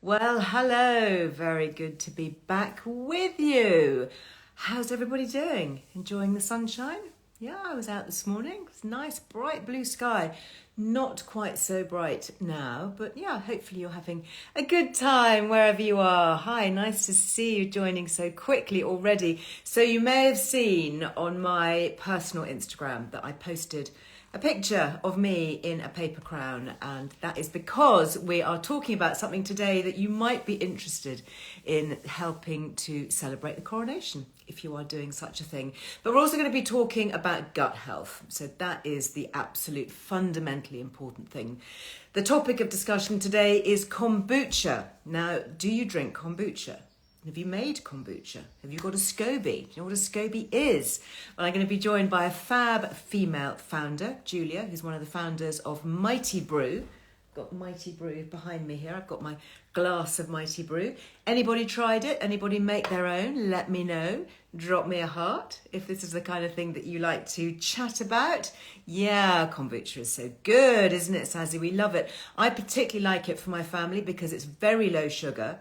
Well, hello. Very good to be back with you. How's everybody doing? Enjoying the sunshine? Yeah, I was out this morning. It's nice, bright blue sky. Not quite so bright now, but yeah, hopefully you're having a good time wherever you are. Hi, nice to see you joining so quickly already. So you may have seen on my personal Instagram that I posted a picture of me in a paper crown, and that is because we are talking about something today that you might be interested in, helping to celebrate the coronation if you are doing such a thing. But we're also going to be talking about gut health, so that is the absolute fundamentally important thing. The topic of discussion today is kombucha. Now, do you drink kombucha? Have you made kombucha? Have you got a scoby? Do you know what a scoby is? Well, I'm going to be joined by a fab female founder, Julia, who's one of the founders of Mighty Brew. I've got Mighty Brew behind me here. I've got my glass of Mighty Brew. Anybody tried it? Anybody make their own? Let me know. Drop me a heart if this is the kind of thing that you like to chat about. Yeah, kombucha is so good, isn't it, Sazzy? We love it. I particularly like it for my family because it's very low sugar,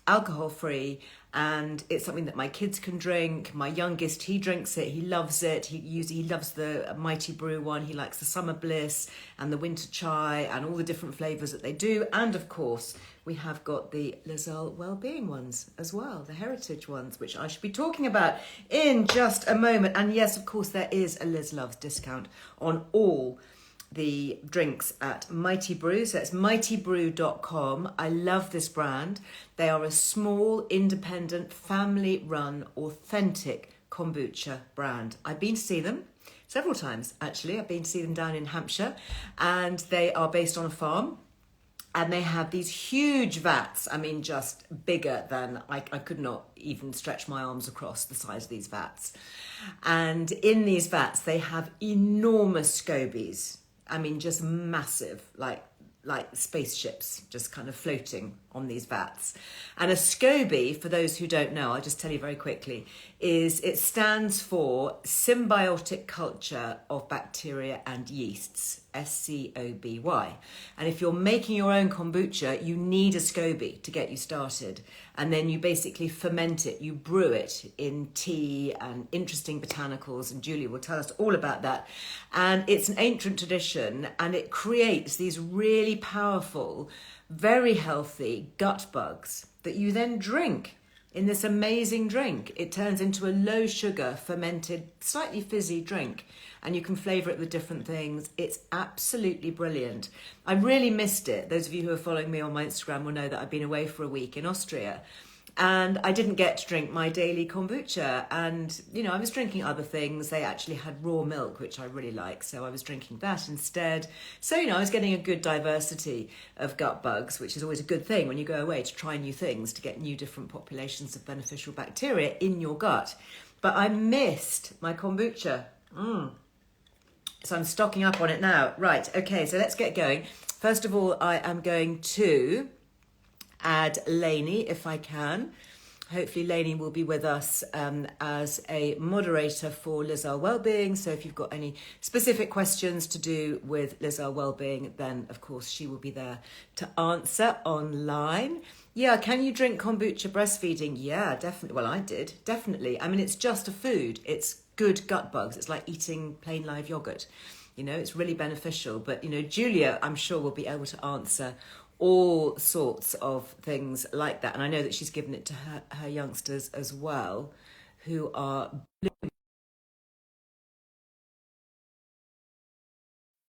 alcohol free, and it's something that my kids can drink. My youngest, he drinks it, he loves it. He loves the Mighty Brew one. He likes the Summer Bliss and the Winter Chai and all the different flavors that they do. And of course, we have got the Earle Wellbeing ones as well, the heritage ones, which I should be talking about in just a moment. And yes, of course, there is a Liz Loves discount on all the drinks at Mighty Brew. So it's mightybrew.com. I love this brand. They are a small, independent, family-run, authentic kombucha brand. I've been to see them several times, actually. I've been to see them down in Hampshire, and they are based on a farm. And they have these huge vats, I mean, just bigger than, I could not even stretch my arms across the size of these vats. And in these vats, they have enormous scobies. I mean, just massive, like spaceships just kind of floating on these vats. And a SCOBY, for those who don't know, I'll just tell you very quickly, it stands for Symbiotic Culture of Bacteria and Yeasts, SCOBY. And if you're making your own kombucha, you need a SCOBY to get you started. And then you basically ferment it, you brew it in tea and interesting botanicals, and Julie will tell us all about that. And it's an ancient tradition, and it creates these really powerful, very healthy gut bugs that you then drink in this amazing drink. It turns into a low sugar, fermented, slightly fizzy drink, and you can flavour it with different things. It's absolutely brilliant. I really missed it. Those of you who are following me on my Instagram will know that I've been away for a week in Austria, and I didn't get to drink my daily kombucha. And, you know, I was drinking other things. They actually had raw milk, which I really like, so I was drinking that instead. So, you know, I was getting a good diversity of gut bugs, which is always a good thing when you go away to try new things, to get new different populations of beneficial bacteria in your gut. But I missed my kombucha. So I'm stocking up on it now. Right, okay, so let's get going. First of all, I am going to add Lainey if I can. Hopefully Lainey will be with us as a moderator for Liz Earle Wellbeing. So if you've got any specific questions to do with Liz Earle Wellbeing, then of course she will be there to answer online. Yeah, can you drink kombucha breastfeeding? Yeah, definitely. Well, I did, definitely. I mean, it's just a food. It's good gut bugs. It's like eating plain live yogurt. You know, it's really beneficial. But, you know, Julia, I'm sure, will be able to answer all sorts of things like that. And I know that she's given it to her youngsters as well, who are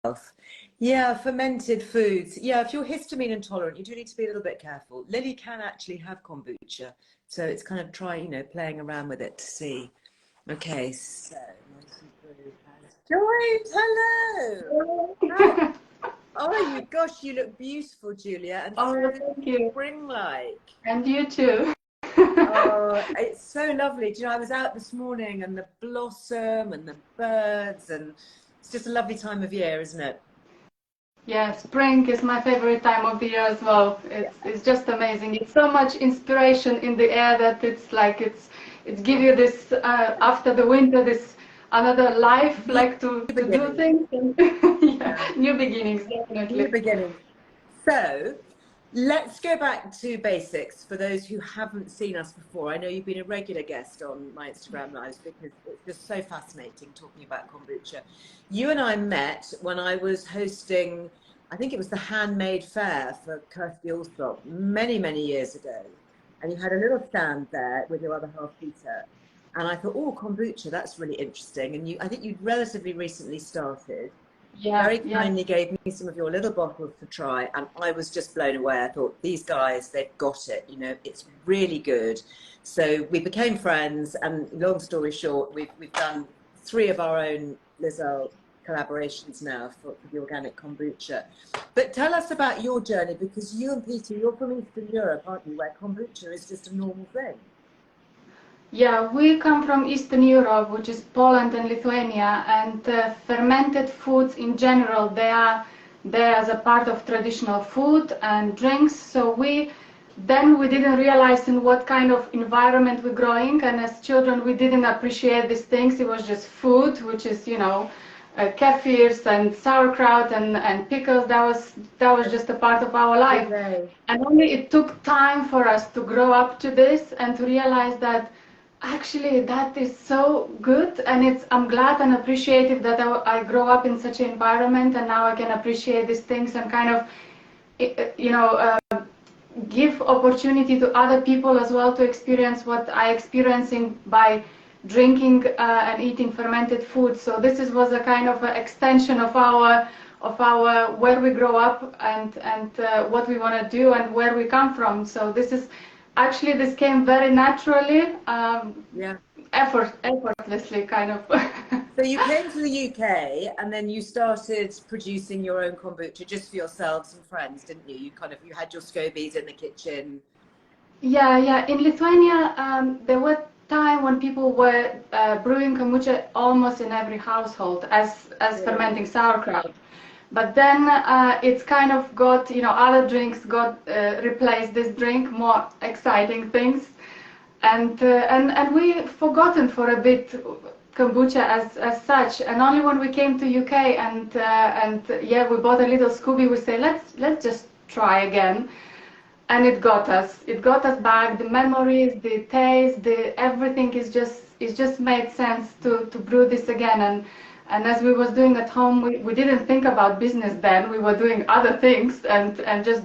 health. Yeah, fermented foods. Yeah, if you're histamine intolerant, you do need to be a little bit careful. Lily can actually have kombucha, so it's kind of playing around with it to see. Okay, so Mighty Brew has joined. Hello. How are you? Gosh, you look beautiful, Julia, and Oh, so thank you. spring-like. And you too. Oh, it's so lovely. Do you know, I was out this morning and the blossom and the birds, and it's just a lovely time of year, isn't it? Yeah, spring is my favorite time of the year as well. It's just amazing. It's so much inspiration in the air that it's give you this after the winter this another life New like to do beginning. things and yeah, Yeah. new beginnings New definitely. beginning. So, Let's go back to basics for those who haven't seen us before. I know you've been a regular guest on my Instagram lives because it's just so fascinating talking about kombucha. You and I met when I was hosting, I think it was the Handmade Fair for Kirsty Allsop many, many years ago. And you had a little stand there with your other half, Peter. And I thought, oh, kombucha, that's really interesting. And I think you'd relatively recently started. Yeah, Very yeah. kindly gave me some of your little bottles to try, and I was just blown away. I thought, these guys, they've got it, you know, it's really good. So we became friends, and long story short, we've done 3 of our own Lizelle collaborations now for the organic kombucha. But tell us about your journey, because you and Peter, you're from Eastern Europe, aren't you, where kombucha is just a normal thing? Yeah, we come from Eastern Europe, which is Poland and Lithuania, and fermented foods in general, they are there as a part of traditional food and drinks. So we didn't realize in what kind of environment we're growing, and as children we didn't appreciate these things. It was just food, which is, you know, kefirs and sauerkraut and pickles. That was just a part of our life. Okay. And only it took time for us to grow up to this and to realize that actually that is so good, and I'm glad and appreciative that I grow up in such an environment, and now I can appreciate these things and kind of, you know, give opportunity to other people as well to experience what I experiencing by drinking and eating fermented food. So was a kind of an extension of our where we grow up and what we want to do and where we come from. So this came very naturally, Yeah. effortlessly, kind of. So you came to the UK and then you started producing your own kombucha just for yourselves and friends, didn't you? You had your scobies in the kitchen. Yeah, yeah. In Lithuania, there were time when people were brewing kombucha almost in every household as fermenting sauerkraut. But then it's kind of got, you know, other drinks got replaced this drink, more exciting things, and we forgotten for a bit kombucha as such. And only when we came to UK and yeah, we bought a little scoby, we say let's just try again. And it got us back. The memories, the taste, the everything is just made sense to brew this again. And as we was doing at home, we didn't think about business then. We were doing other things and just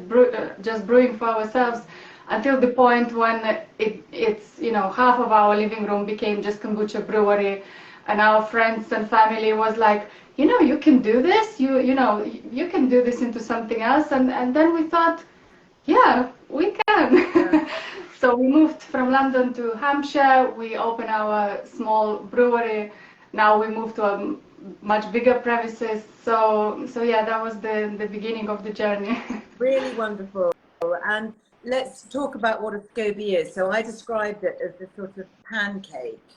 brewing for ourselves, until the point when it's, you know, half of our living room became just kombucha brewery, and our friends and family was like, you know, you can do this. You know, you can do this into something else. And then we thought, yeah, we can. Yeah. So we moved from London to Hampshire. We opened our small brewery. Now we moved to a much bigger premises. So yeah, that was the beginning of the journey. Really wonderful. And let's talk about what a SCOBY is. So I described it as a sort of pancake.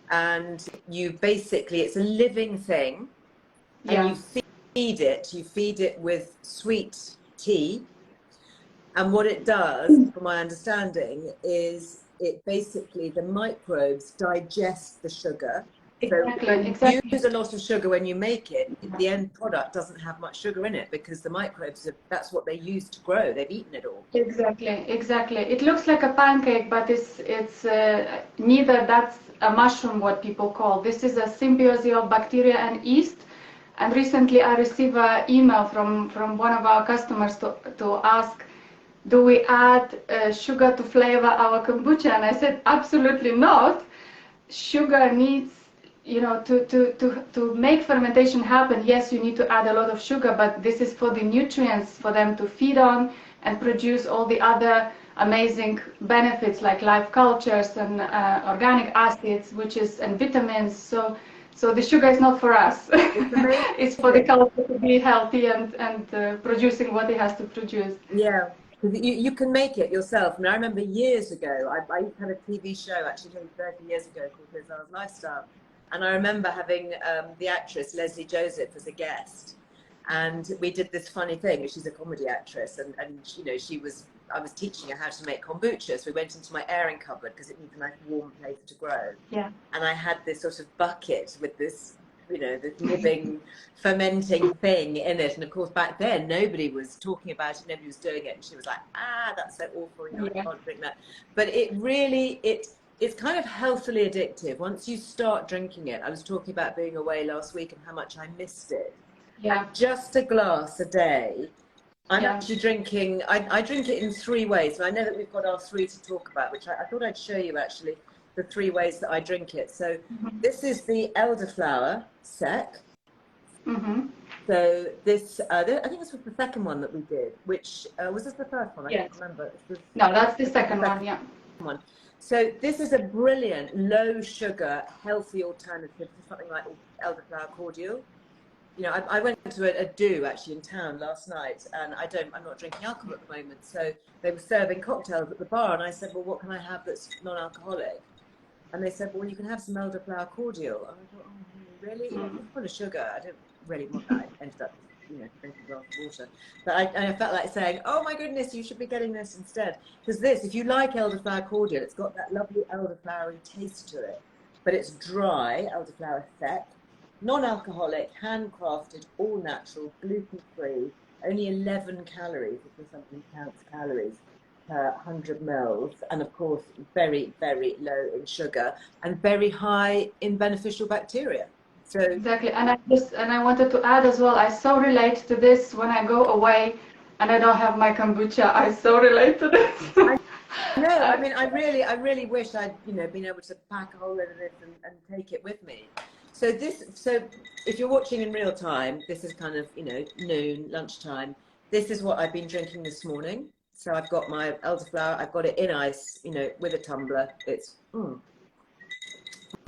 And it's a living thing. And Yeah. you feed it with sweet tea. And what it does, from my understanding, is the microbes digest the sugar. Exactly, So you exactly. use a lot of sugar when you make it, the end product doesn't have much sugar in it because the microbes, that's what they use to grow. They've eaten it all. Exactly. It looks like a pancake, but it's neither. That's a mushroom, what people call. This is a symbiosis of bacteria and yeast. And recently, I received an email from one of our customers to ask, do we add sugar to flavor our kombucha? And I said, absolutely not. Sugar needs, you know, to make fermentation happen, yes, you need to add a lot of sugar, but this is for the nutrients for them to feed on and produce all the other amazing benefits like live cultures and organic acids, and vitamins. So the sugar is not for us. It's for the culture to be healthy and producing what it has to produce. Yeah. You can make it yourself. I mean, I remember years ago, I used to have a TV show, actually 30 years ago, called Lizelle's Lifestyle. And I remember having the actress Leslie Joseph as a guest. And we did this funny thing. She's a comedy actress. And you know, I was teaching her how to make kombucha. So we went into my airing cupboard because it needs a nice warm place to grow. Yeah. And I had this sort of bucket with this you know, this living, fermenting thing in it. And of course, back then, nobody was talking about it, nobody was doing it. And she was like, that's so awful, you know, I can't drink that. But it really, it's kind of healthily addictive. Once you start drinking it, I was talking about being away last week and how much I missed it. Yeah. And just a glass a day. I'm actually drinking, I drink it in 3 ways. And I know that we've got our 3 to talk about, which I thought I'd show you actually, the 3 ways that I drink it. So this is the Elderflower sec. So this, I think this was the second one that we did, which, was this the first one? I can't remember. No, that's the second one, yeah. So this is a brilliant, low sugar, healthy alternative to something like Elderflower cordial. You know, I went to a do actually in town last night, and I'm not drinking alcohol at the moment. So they were serving cocktails at the bar, and I said, well, what can I have that's non-alcoholic? And they said, well, you can have some Elderflower cordial. And I thought, oh, really? It's full of sugar. I don't really want that. I ended up, you know, drinking a glass of water. But I felt like saying, oh my goodness, you should be getting this instead. Because this, if you like Elderflower cordial, it's got that lovely elderflowery taste to it. But it's dry, Elderflower sec. Non-alcoholic, handcrafted, all natural, gluten-free, only 11 calories, if something counts calories, per 100 mils, and of course, very, very low in sugar, and very high in beneficial bacteria. So exactly, and I wanted to add as well, I so relate to this when I go away and I don't have my kombucha. I so relate to this. No, I mean, I really wish I'd, you know, been able to pack a whole load of this and take it with me. So if you're watching in real time, this is kind of, you know, noon, lunchtime. This is what I've been drinking this morning. So I've got my Elderflower, I've got it in ice, you know, with a tumbler. It's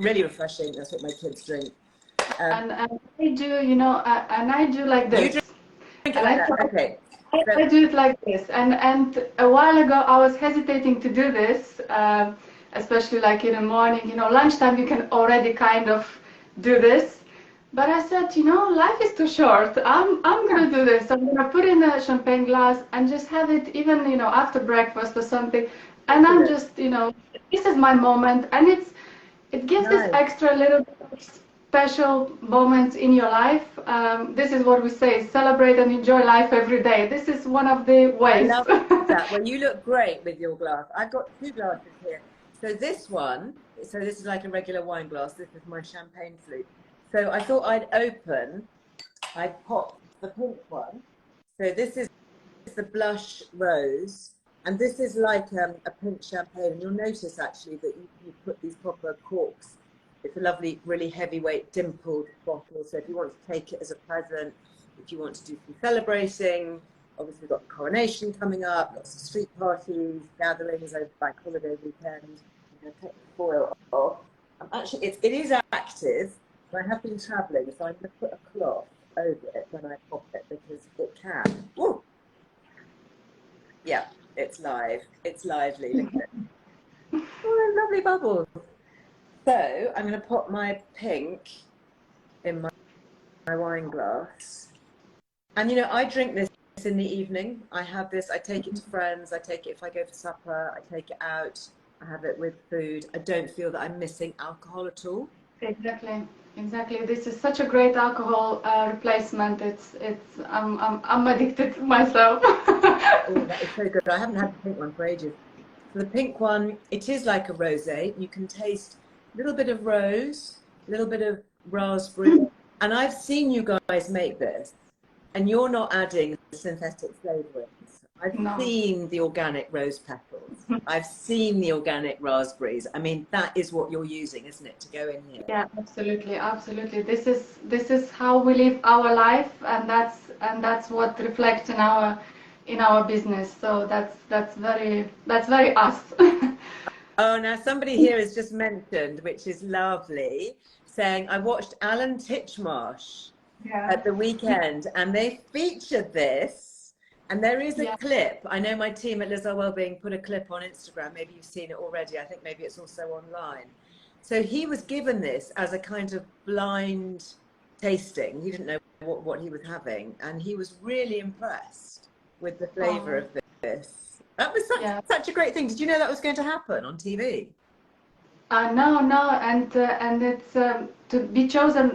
really refreshing. That's what my kids drink. And I do, you know, and I do like this. You drink it like that, okay. I do it like this. And a while ago, I was hesitating to do this, especially like in the morning, you know, lunchtime, you can already kind of do this, but I said, you know, life is too short. I'm gonna do this. I'm gonna put in a champagne glass and just have it, even, you know, after breakfast or something. And I'm just, you know, this is my moment, and it gives this extra little special moments in your life. This is what we say: celebrate and enjoy life every day. This is one of the ways. I love that. Well, you look great with your glass. I've got 2 glasses here. So this one, so this is like a regular wine glass. This is my champagne flute. So I thought I'd pop the pink one. So this is the blush rose, and this is like a pink champagne. And you'll notice actually that you put these proper corks. It's a lovely, really heavyweight, dimpled bottle. So if you want to take it as a present, if you want to do some celebrating, obviously we've got the Coronation coming up, lots of street parties, gatherings over bank holiday weekend. I'm going to take the foil off. Actually, it is active, but I have been travelling, so I'm going to put a cloth over it when I pop it, because it can. Woo! Yeah, it's live. It's lively. Look at it. Oh, lovely bubbles. So I'm going to pop my pink in my wine glass. And, you know, I drink this in the evening. I have this, I take it to friends, I take it if I go for supper, I take it out, I have it with food. I don't feel that I'm missing alcohol at all. Exactly. This is such a great alcohol replacement. I'm addicted myself. Oh, that is so good. I haven't had the pink one for ages. So the pink one, it is like a rosé. You can taste a little bit of rose, a little bit of raspberry. And I've seen you guys make this, and you're not adding synthetic flavorings. I've seen the organic rose petals. I've seen the organic raspberries. I mean, that is what you're using, isn't it, to go in here? Yeah, absolutely. This is how we live our life, and that's what reflects in our business. So that's very us. Oh, now somebody here has just mentioned, which is lovely, saying, I watched Alan Titchmarsh at the weekend, and they featured this. And there is a clip. I know my team at Earle Wellbeing put a clip on Instagram. Maybe you've seen it already. I think maybe it's also online. So he was given this as a kind of blind tasting. He didn't know what he was having. And he was really impressed with the flavour of this. That was such a great thing. Did you know that was going to happen on TV? No, and it's to to be chosen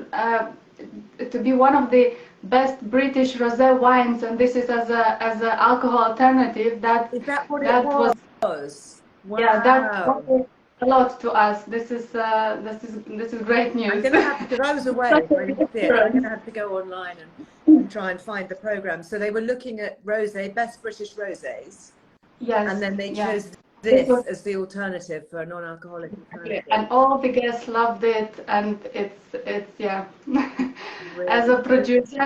to be one of the best British rosé wines, and this is as a alcohol alternative. Is that what it That was? yeah, that Wow. was a lot to us. This is great news. I'm going to have, because I was away Such a when big you did it, I'm going difference. to have to go online and try and find the program. So they were looking at rosé, best British rosés, and Yes, then they yeah. chose This this was as the alternative for a non-alcoholic exactly, alternative. and all the guests loved it, and it's yeah. As Really a good. producer,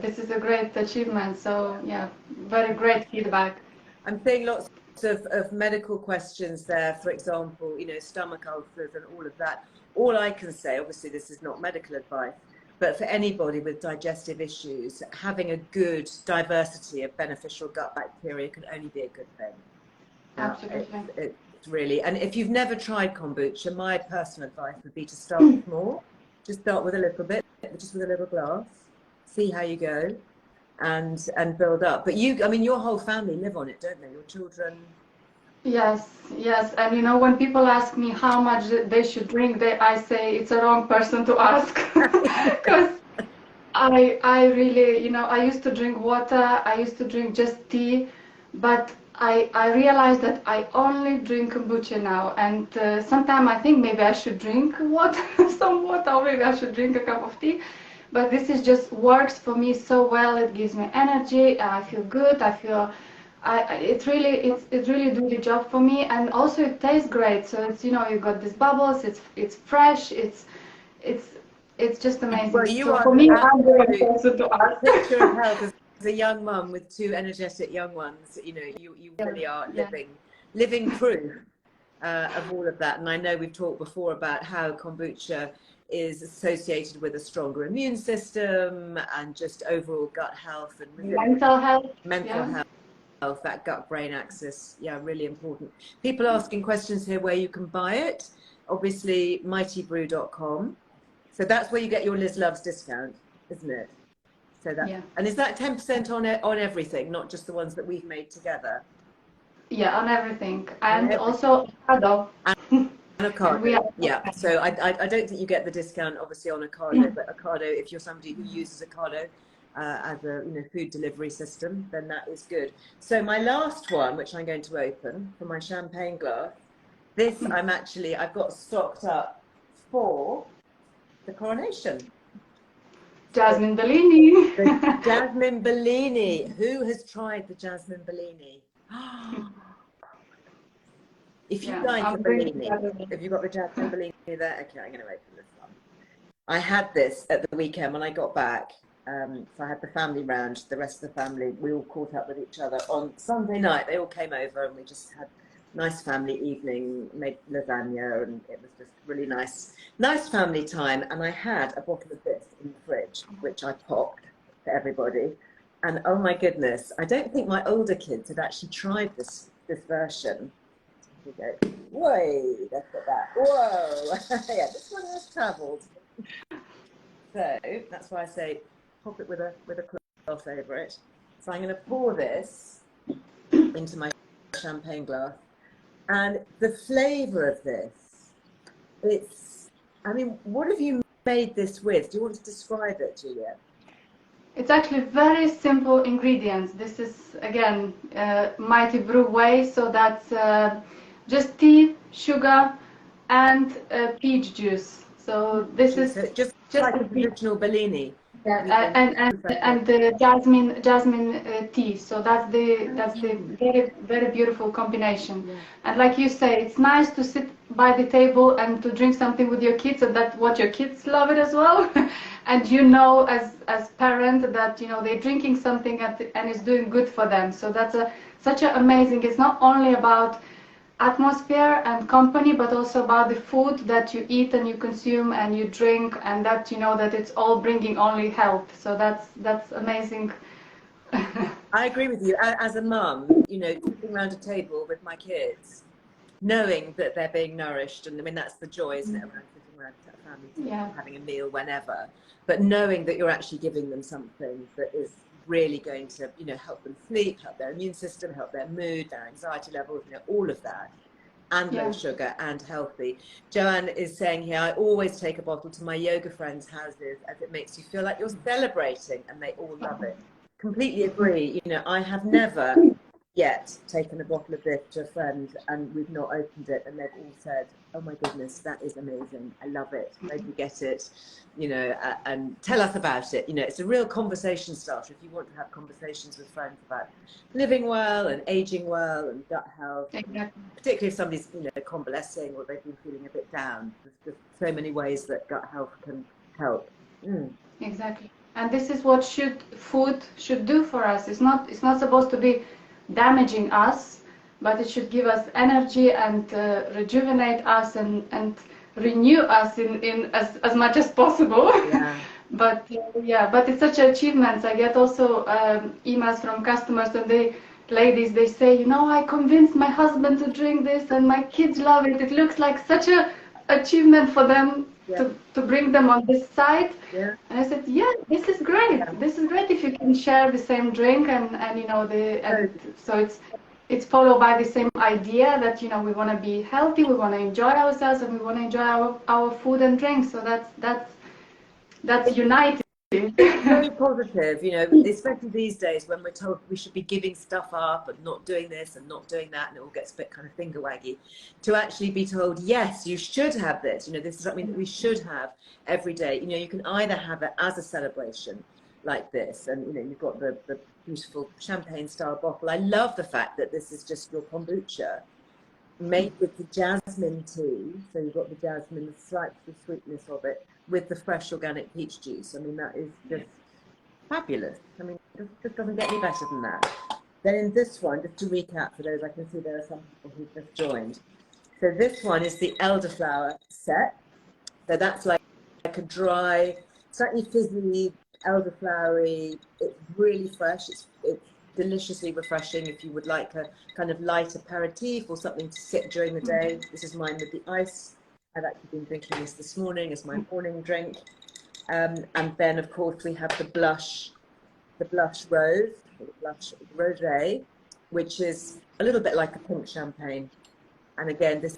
this is a great achievement. So yeah, very great feedback. I'm seeing lots of medical questions there, for example, stomach ulcers and all of that. All I can say, obviously, this is not medical advice, but for anybody with digestive issues, having a good diversity of beneficial gut bacteria can only be a good thing. Absolutely. It's really, and if you've never tried kombucha, my personal advice would be to start small. Just start with a little bit, just with a little glass, see how you go, and build up. But I mean, your whole family live on it, don't they? Your children. Yes, yes. And you know, when people ask me how much they should drink, I say it's a wrong person to ask. Because I really, you know, I used to drink water, I used to drink just tea, but I realized that I only drink kombucha now. And sometimes I think maybe I should drink water, some water, or maybe I should drink a cup of tea. But this is just works for me so well. It gives me energy. I feel good. I feel it really do the job for me, and also it tastes great. So it's, you know, you got these bubbles. It's fresh. It's it's just Well, amazing. you So are for the me, I'm the right absolute person to picture of ask. health as a young mum with two energetic young ones. You Yeah, really are yeah, living proof of all of that. And I know we've talked before about how kombucha is associated with a stronger immune system and just overall gut health and resilience, mental health. mental Yeah, health, that gut-brain axis. Yeah, really important. People asking questions here where you can buy it. Obviously, mightybrew.com. So that's where you get your Liz Loves discount, isn't it? So that, yeah, and is that 10% on it, on everything, not just the ones that we've made together? yeah, on everything, On and everything. also avocado. And And we Ocado, are yeah. So I don't think you get the discount obviously on Ocado, but Ocado, if you're somebody who uses Ocado as a food delivery system, then that is good. So my last one, which I'm going to open for my champagne glass, this I've got stocked up for the Coronation. So Jasmine Bellini. the Jasmine Bellini. Who has tried the Jasmine Bellini? If you Yeah, like a I'm drinking Bellini, that. have you got the Jasmine Bellini there? Okay, I'm going to open this one. I had this at the weekend when I got back. So I had the family round, the rest of the family. We all caught up with each other on Sunday night. They all came over and we just had a nice family evening, made lasagna, and it was just really nice family time. And I had a bottle of this in the fridge, which I popped for everybody. And oh my goodness, I don't think my older kids had actually tried this version. Here we go. Whoa, let's get that. Whoa, yeah, this one has travelled. So that's why I say pop it with a cloth over it. So I'm going to pour this into my champagne glass, and the flavour of this, I mean, what have you made this with? Do you want to describe it, Julia? It's actually very simple ingredients. This is again Mighty Brew way, so that's just tea, sugar, and peach juice. So this is Just just like a traditional Bellini. yeah, Using and the jasmine tea. So that's the very beautiful combination. Yeah. And like you say, it's nice to sit by the table and to drink something with your kids, and that what your kids love it as well. And you know, as parent, that you know they're drinking something and it's doing good for them. So that's such an amazing. It's not only about atmosphere and company, but also about the food that you eat and you consume and you drink, and that you know that it's all bringing only health. So that's amazing. I agree with you. As a mum, sitting around a table with my kids, knowing that they're being nourished, and I mean that's the joy, isn't it, around sitting around a family table, Yeah. having a meal whenever, but knowing that you're actually giving them something that is really going to help them sleep, help their immune system, help their mood, their anxiety levels, all of that. and low Yeah. sugar and healthy. Joanne is saying here, I always take a bottle to my yoga friends' houses as it makes you feel like you're celebrating, and they all love it. Completely agree. You know, I have never yet taken a bottle of this to a friend and we've not opened it and they've all said, oh my goodness, that is amazing, I love it, where did you get it, you know, and tell us about it. You know, it's a real conversation starter if you want to have conversations with friends about living well and aging well and gut health. Exactly. Particularly if somebody's, you know, convalescing or they've been feeling a bit down. There's so many ways that gut health can help. Exactly. And this is what food should do for us. It's not supposed to be damaging us, but it should give us energy and rejuvenate us and renew us in as much as possible. Yeah. But but it's such achievements. I get also emails from customers, and they say, you know, I convinced my husband to drink this and my kids love it. It looks like such a achievement for them to bring them on this side. Yeah. And I said, yeah, this is great. Yeah. This is great if you can share the same drink and you know so it's followed by the same idea that, you know, we want to be healthy, we want to enjoy ourselves, and we want to enjoy our food and drink. So that's uniting. Very positive, you know, especially these days when we're told we should be giving stuff up and not doing this and not doing that, and it all gets a bit kind of finger waggy, to actually be told, yes, you should have this, you know, this is something that we should have every day. You know, you can either have it as a celebration like this, and, you know, you've got the beautiful champagne style bottle. I love the fact that this is just your kombucha made with the jasmine tea, so you've got the jasmine, the slight sweetness of it, with the fresh organic peach juice. I mean, that is just fabulous. I mean, it just doesn't get any better than that. Then in this one, just to recap for those, I can see there are some people who've just joined. So this one is the Elderflower set. So that's like a dry, slightly fizzy, elderflowery. It's really fresh. It's deliciously refreshing if you would like a kind of light aperitif or something to sip during the day. This is mine with the ice. I've actually been drinking this morning as my morning drink. And then, of course, we have the blush rose, the blush rosé, which is a little bit like a pink champagne. And again, this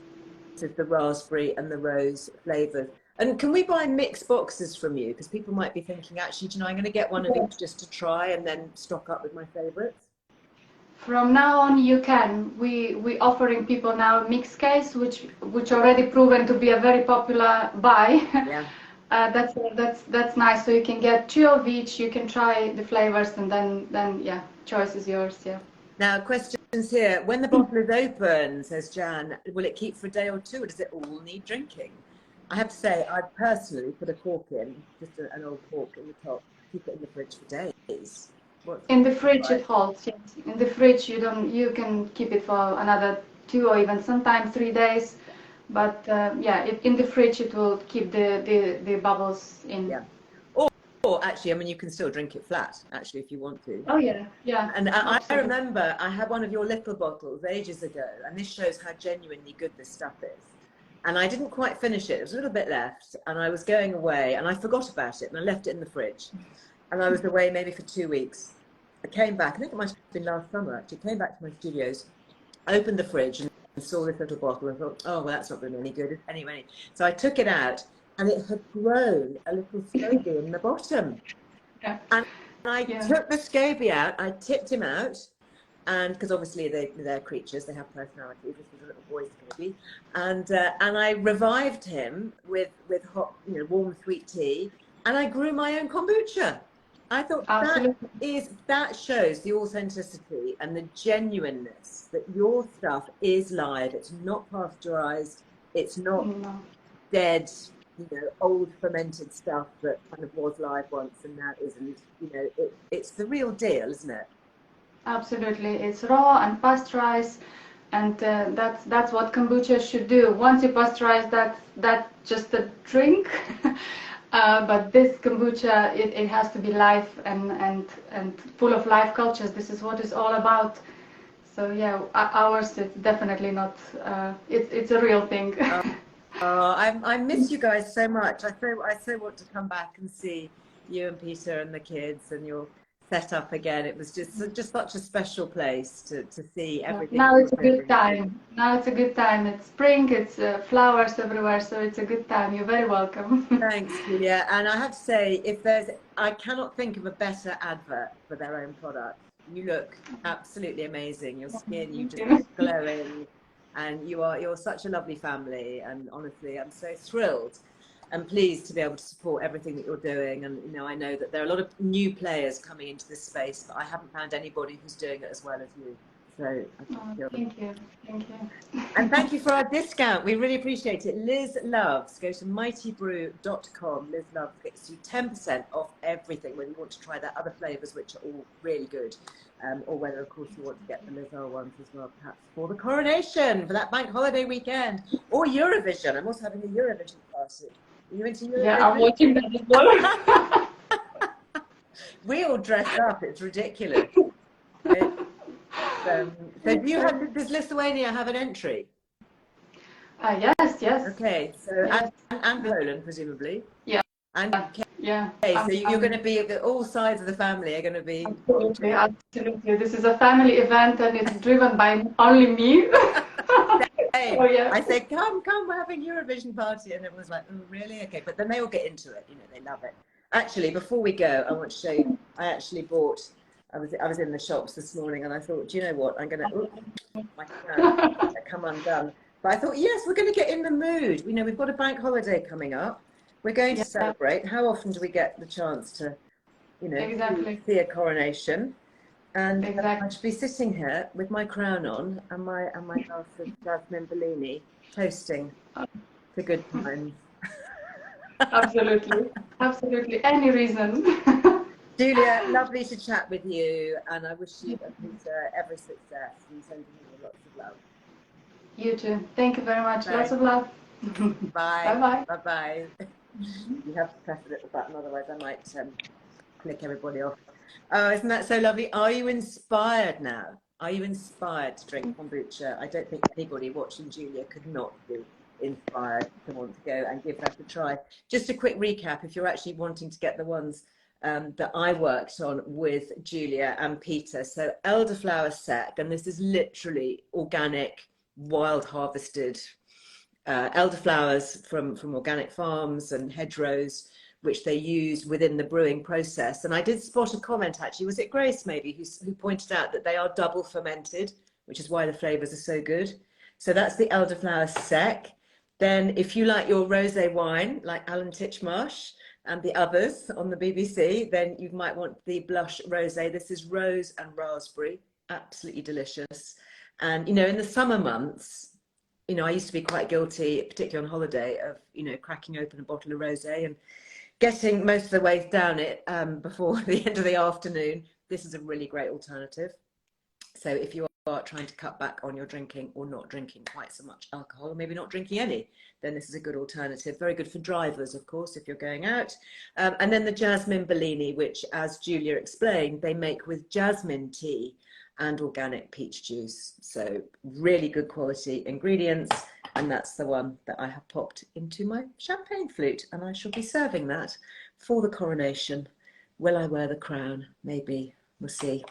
is the raspberry and the rose flavors. And can we buy mixed boxes from you? Because people might be thinking, actually, do you know, I'm going to get one of each just to try and then stock up with my favorites. From now on, you can. We offering people now a mixed case, which already proven to be a very popular buy. Yeah. That's nice. So you can get 2 of each. You can try the flavors, and then yeah, choice is yours. Yeah. Now, questions here. When the bottle is open, says Jan, will it keep for a day or two, or does it all need drinking? I have to say, I personally put a cork in, just an old cork in the top, keep it in the fridge for days. In the fridge it holds, yes. In the fridge you can keep it for another 2 or even sometimes 3 days. But yeah, in the fridge it will keep the bubbles in. Yeah. Or actually, I mean, you can still drink it flat, actually, if you want to. Oh yeah, yeah. And I remember I had one of your little bottles ages ago, and this shows how genuinely good this stuff is. And I didn't quite finish it. There was a little bit left, and I was going away, and I forgot about it, and I left it in the fridge. And I was away maybe for 2 weeks. I came back, I think it might have been last summer actually, came back to my studios, opened the fridge and saw this little bottle and thought, oh, well, that's not really any good anyway. So I took it out, and it had grown a little scoby in the bottom. Yeah. And I took the scoby out, I tipped him out, and because obviously they're creatures, they have personalities. This was a little boy scoby, and I revived him with hot, you know, warm sweet tea, and I grew my own kombucha. I thought that shows the authenticity and the genuineness that your stuff is live. It's not pasteurized. It's not dead, you know, old fermented stuff that kind of was live once and now isn't. You know, it's the real deal, isn't it? Absolutely, it's raw and pasteurized, and that's what kombucha should do. Once you pasteurize, that's just a drink. But this kombucha, it has to be live and full of live cultures. This is what it's all about. So yeah, ours is definitely not. It's a real thing. I miss you guys so much. I so want to come back and see you and Peter and the kids and your set up again. It was just such a special place to see everything that Now it's a you're good doing. time. Now it's a good time. It's spring, it's flowers everywhere, so it's a good time. You're very welcome. Thanks, Julia. And I have to say, I cannot think of a better advert for their own product. You look absolutely amazing. Your skin, you Thank just you. glowing, and you're such a lovely family. And honestly, I'm so thrilled and pleased to be able to support everything that you're doing. And I know that there are a lot of new players coming into this space, but I haven't found anybody who's doing it as well as you. So I Oh, feel. thank you. Thank you. And thank you for our discount. We really appreciate it. Liz Loves. Go to mightybrew.com. Liz Loves gets you 10% off everything when you want to try their other flavours, which are all really good. Or whether, of course, you want to get the Liz Earle ones as well, perhaps for the Coronation, for that bank holiday weekend. Or Eurovision. I'm also having a Eurovision party. Are you into Yeah, I'm Eurovision? watching that as well. We all dress up. It's ridiculous. So does Lithuania have an entry? Yes, yes. Okay, so Yes. and Poland, presumably. Yeah. And Yeah. okay, so you're going to be, all sides of the family are going to be. Absolutely, absolutely. This is a family event and it's driven by only me. Hey, Oh, yeah. I say, come, we're having Eurovision party, and everyone's like, oh, really? Okay, but then they all get into it. They love it. Actually, before we go, I want to show you. I actually bought. I was in the shops this morning, and I thought, do you know what? I'm going to. My can come undone. But I thought, yes, we're going to get in the mood. We've got a bank holiday coming up. We're going to celebrate. How often do we get the chance to, Exactly. see a coronation? And Exactly. I should be sitting here with my crown on and my glass of Jasmine Bellini, toasting to good times. Absolutely. Absolutely. Any reason. Julia, lovely to chat with you, and I wish you every success and sending you lots of love. You too. Thank you very much. Thanks. Lots of love. Bye. Bye-bye. Bye-bye. You have to press the little button, otherwise I might click everybody off. Oh, isn't that so lovely? Are you inspired now? Are you inspired to drink kombucha? I don't think anybody watching Julia could not be inspired to want to go and give that a try. Just a quick recap, if you're actually wanting to get the ones that I worked on with Julia and Peter. So Elderflower sec, and this is literally organic, wild harvested elderflowers from organic farms and hedgerows, which they use within the brewing process. And I did spot a comment, actually, was it Grace maybe, who pointed out that they are double fermented, which is why the flavors are so good. So that's the Elderflower sec. Then if you like your rosé wine, like Alan Titchmarsh and the others on the BBC, then you might want the blush rosé. This is rose and raspberry, absolutely delicious. And, in the summer months, I used to be quite guilty, particularly on holiday, of, cracking open a bottle of rosé and getting most of the way down it before the end of the afternoon. This is a really great alternative. So if you are trying to cut back on your drinking or not drinking quite so much alcohol, or maybe not drinking any, then this is a good alternative. Very good for drivers, of course, if you're going out. And then the Jasmine Bellini, which, as Julia explained, they make with jasmine tea and organic peach juice. So really good quality ingredients. And that's the one that I have popped into my champagne flute. And I shall be serving that for the coronation. Will I wear the crown? Maybe. We'll see.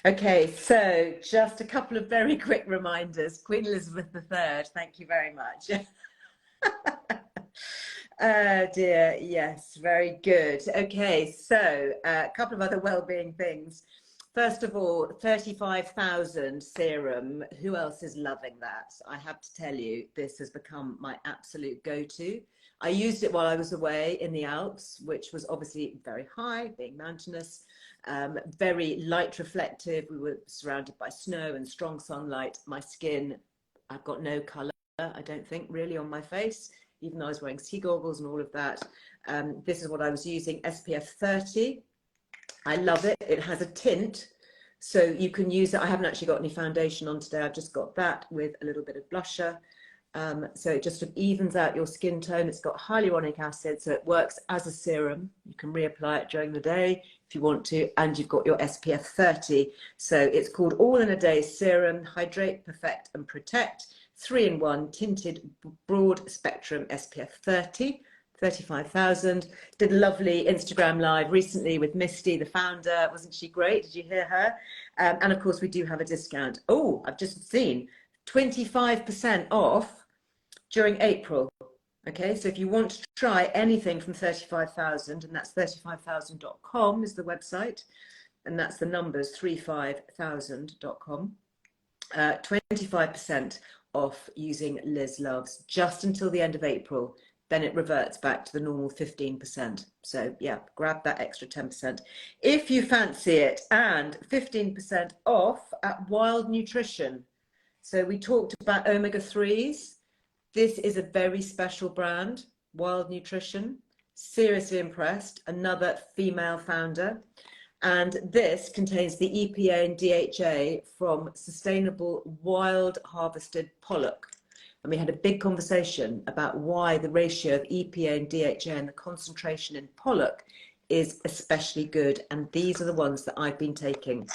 Okay, so just a couple of very quick reminders. Queen Elizabeth III, thank you very much. Oh dear, yes, very good. Okay, so a couple of other well-being things. First of all, 35,000 serum. Who else is loving that? I have to tell you, this has become my absolute go-to. I used it while I was away in the Alps, which was obviously very high, being mountainous, very light reflective. We were surrounded by snow and strong sunlight. My skin, I've got no colour, I don't think, really on my face, even though I was wearing ski goggles and all of that. This is what I was using, SPF 30. I love it. It has a tint, so you can use it. I haven't actually got any foundation on today. I've just got that with a little bit of blusher. So it just evens out your skin tone. It's got hyaluronic acid, so it works as a serum. You can reapply it during the day if you want to, and you've got your SPF 30. So it's called All in a Day Serum, Hydrate, Perfect and Protect, 3-in-1 tinted broad spectrum SPF 30. 35,000. Did a lovely Instagram live recently with Misty, the founder. Wasn't she great? Did you hear her? And of course, we do have a discount. Oh, I've just seen 25% off during April. Okay, so if you want to try anything from 35,000, and that's 35,000.com is the website, and that's the numbers 35,000.com, 25% off using Liz Loves just until the end of April. Then it reverts back to the normal 15%. So yeah, grab that extra 10% if you fancy it, and 15% off at Wild Nutrition. So we talked about omega-3s. This is a very special brand, Wild Nutrition. Seriously impressed. Another female founder. And this contains the EPA and DHA from sustainable wild harvested pollock. And we had a big conversation about why the ratio of EPA and DHA and the concentration in pollock is especially good. And these are the ones that I've been taking,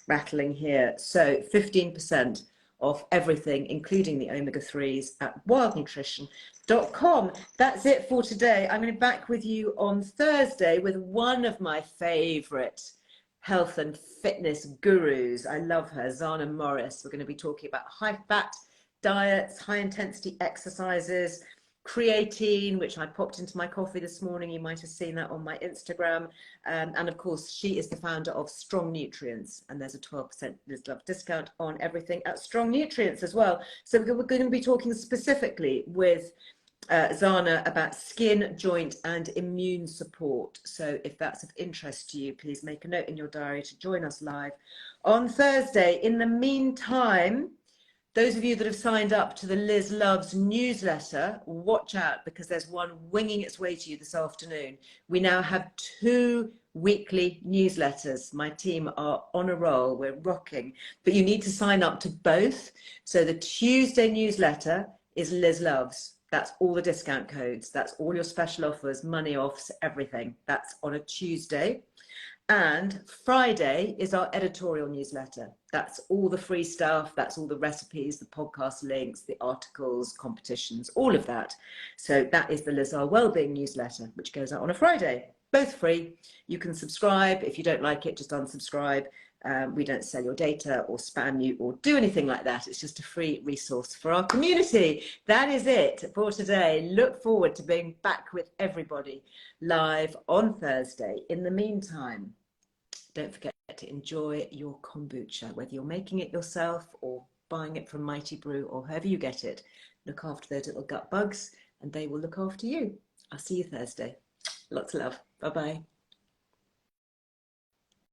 rattling here. So 15% off everything, including the omega-3s at wildnutrition.com. That's it for today. I'm going to be back with you on Thursday with one of my favorite health and fitness gurus. I love her, Zana Morris. We're going to be talking about high-fat diets, high-intensity exercises, creatine, which I popped into my coffee this morning. You might have seen that on my Instagram. And of course, she is the founder of Strong Nutrients, and there's a 12% Liz Love discount on everything at Strong Nutrients as well. So we're going to be talking specifically with Zana about skin, joint and immune support. So if that's of interest to you, please make a note in your diary to join us live on Thursday. In the meantime, those of you that have signed up to the Liz Loves newsletter, watch out, because there's one winging its way to you this afternoon. We now have 2 weekly newsletters. My team are on a roll. We're rocking. But you need to sign up to both. So the Tuesday newsletter is Liz Loves. That's all the discount codes. That's all your special offers, money offs, everything. That's on a Tuesday. And Friday is our editorial newsletter. That's all the free stuff. That's all the recipes, the podcast links, the articles, competitions, all of that. So that is the Earle Wellbeing newsletter, which goes out on a Friday. Both free. You can subscribe. If you don't like it, just unsubscribe. We don't sell your data or spam you or do anything like that. It's just a free resource for our community. That is it for today. Look forward to being back with everybody live on Thursday. In the meantime, don't forget to enjoy your kombucha, whether you're making it yourself or buying it from Mighty Brew or however you get it. Look after those little gut bugs and they will look after you. I'll see you Thursday. Lots of love. Bye-bye.